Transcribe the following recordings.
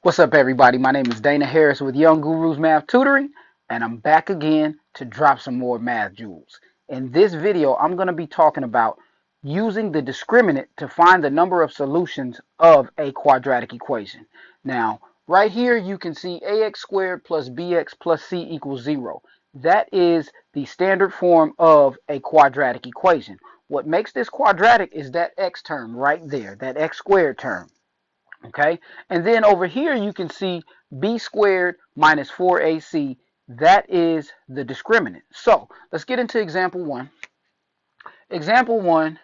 What's up, everybody? My name is Dana Harris with Gurus Math Tutoring, and I'm back again to drop some more math jewels. In this video, I'm going to be talking about using the discriminant to find the number of solutions of a quadratic equation. Now, right here, you can see ax squared plus bx plus c equals 0. That is the standard form of a quadratic equation. What makes this quadratic is that x term right there, that x squared term. Okay, and then over here you can see b squared minus 4ac. That is the discriminant. So let's get into example one. Example one,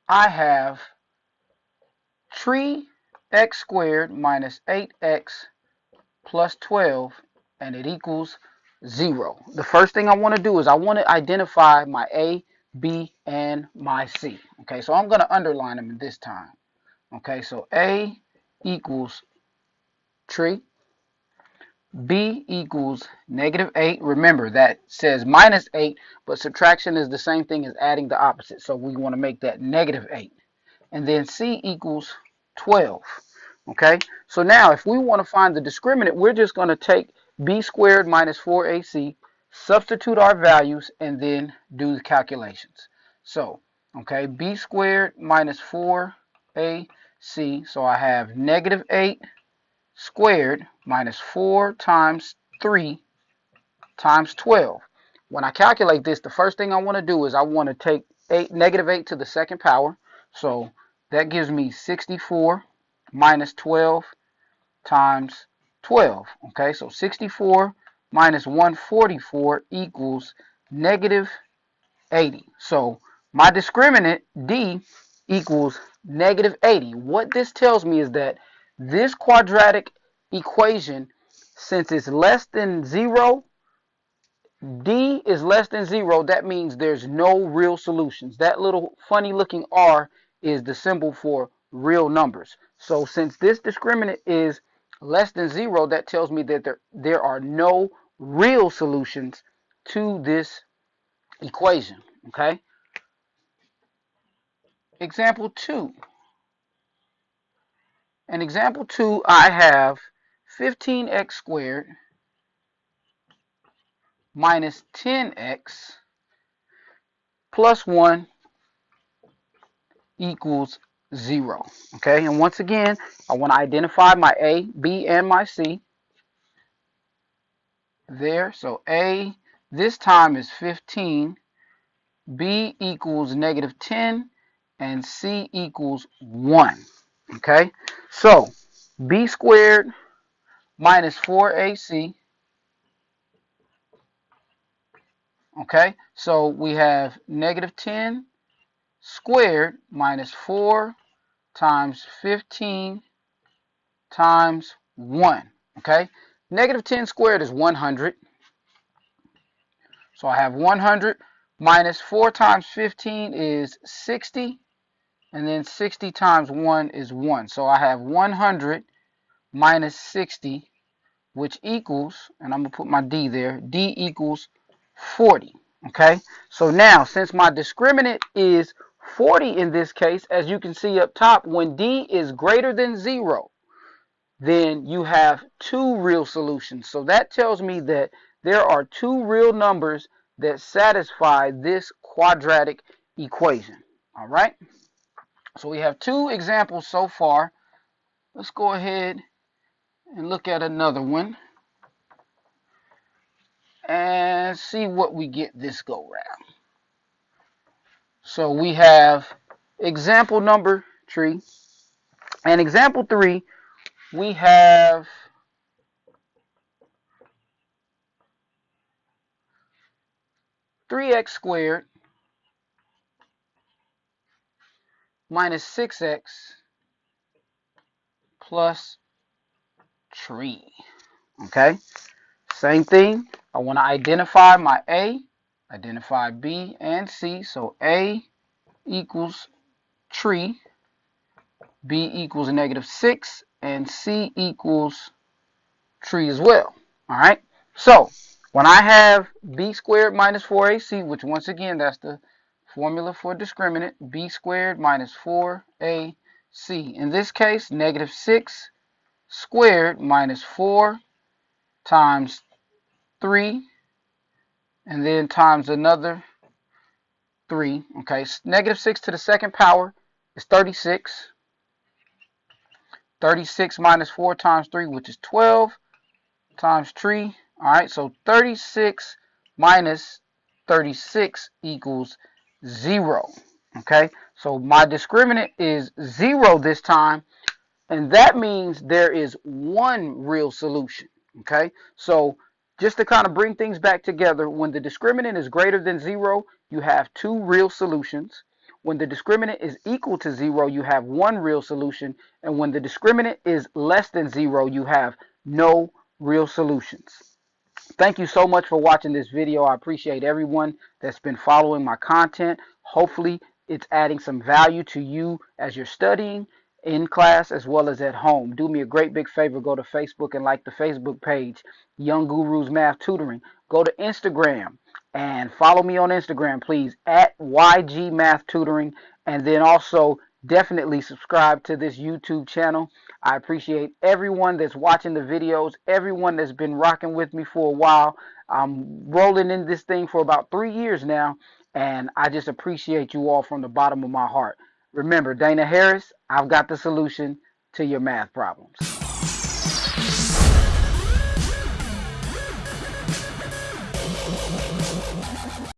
I have 3x squared minus 8x plus 12, and it equals 0. The first thing I want to do is I want to identify my a, b, and my c. Okay, so I'm going to underline them this time. Okay, so a equals 3, b equals negative 8. Remember, that says minus 8, but subtraction is the same thing as adding the opposite. So we want to make that negative 8. And then c equals 12. Okay, so now if we want to find the discriminant, we're just going to take b squared minus 4ac, substitute our values, and then do the calculations. So, okay, b squared minus 4ac, so I have negative 8 squared minus 4 times 3 times 12. When I calculate this, the first thing I want to do is I want to take negative 8 to the second power. So that gives me 64 minus 12 times 12. Okay, so 64 minus 144 equals negative 80. So my discriminant, D, equals negative 80. What this tells me is that this quadratic equation, since it's less than 0, D is less than 0, that means there's no real solutions. That little funny looking R is the symbol for real numbers. So since this discriminant is less than 0, that tells me that there are no real solutions to this equation. Okay? Example 2. In example 2, I have 15x squared minus 10x plus 1 equals 0. Okay, and once again, I want to identify my A, B, and my C. There, so A this time is 15, B equals negative 10, and C equals 1. Okay, so B squared minus 4AC. Okay, so we have negative 10 squared minus 4 times 15 times 1. Okay, negative 10 squared is 100. So I have 100 minus 4 times 15 is 60. And then 60 times 1 is 1. So I have 100 minus 60, which equals, and I'm going to put my D there, D equals 40. Okay, so now since my discriminant is 40 in this case, as you can see up top, when D is greater than 0, then you have two real solutions. So that tells me that there are two real numbers that satisfy this quadratic equation. All right, so we have two examples so far. Let's go ahead and look at another one and see what we get this go round. So we have example number 3. And example 3, we have three x squared minus 6x plus 3. Okay, same thing. I want to identify my A, identify B and C. So A equals 3, B equals negative 6, and C equals 3 as well. All right, so when I have B squared minus 4AC, which once again, that's the formula for discriminant, B squared minus 4AC C. In this case, negative 6 squared minus 4 times 3, and then times another 3. Okay, negative 6 to the second power is 36. 36 minus 4 times 3, which is 12, times 3. All right, so 36 minus 36 equals 0. Okay, so my discriminant is 0 this time, and that means there is one real solution. Okay, so just to kind of bring things back together, when the discriminant is greater than 0, you have two real solutions. When the discriminant is equal to 0, you have one real solution. And when the discriminant is less than 0, you have no real solutions. Thank you so much for watching this video. I appreciate everyone that's been following my content. Hopefully, it's adding some value to you as you're studying in class as well as at home. Do me a great big favor. Go to Facebook and like the Facebook page, Young Gurus Math Tutoring. Go to Instagram and follow me on Instagram, please, at YG Math Tutoring. And then also definitely subscribe to this YouTube channel. I appreciate everyone that's watching the videos, everyone that's been rocking with me for a while. I'm rolling in this thing for about 3 years now, and I just appreciate you all from the bottom of my heart. Remember, Dana Harris, I've got the solution to your math problems.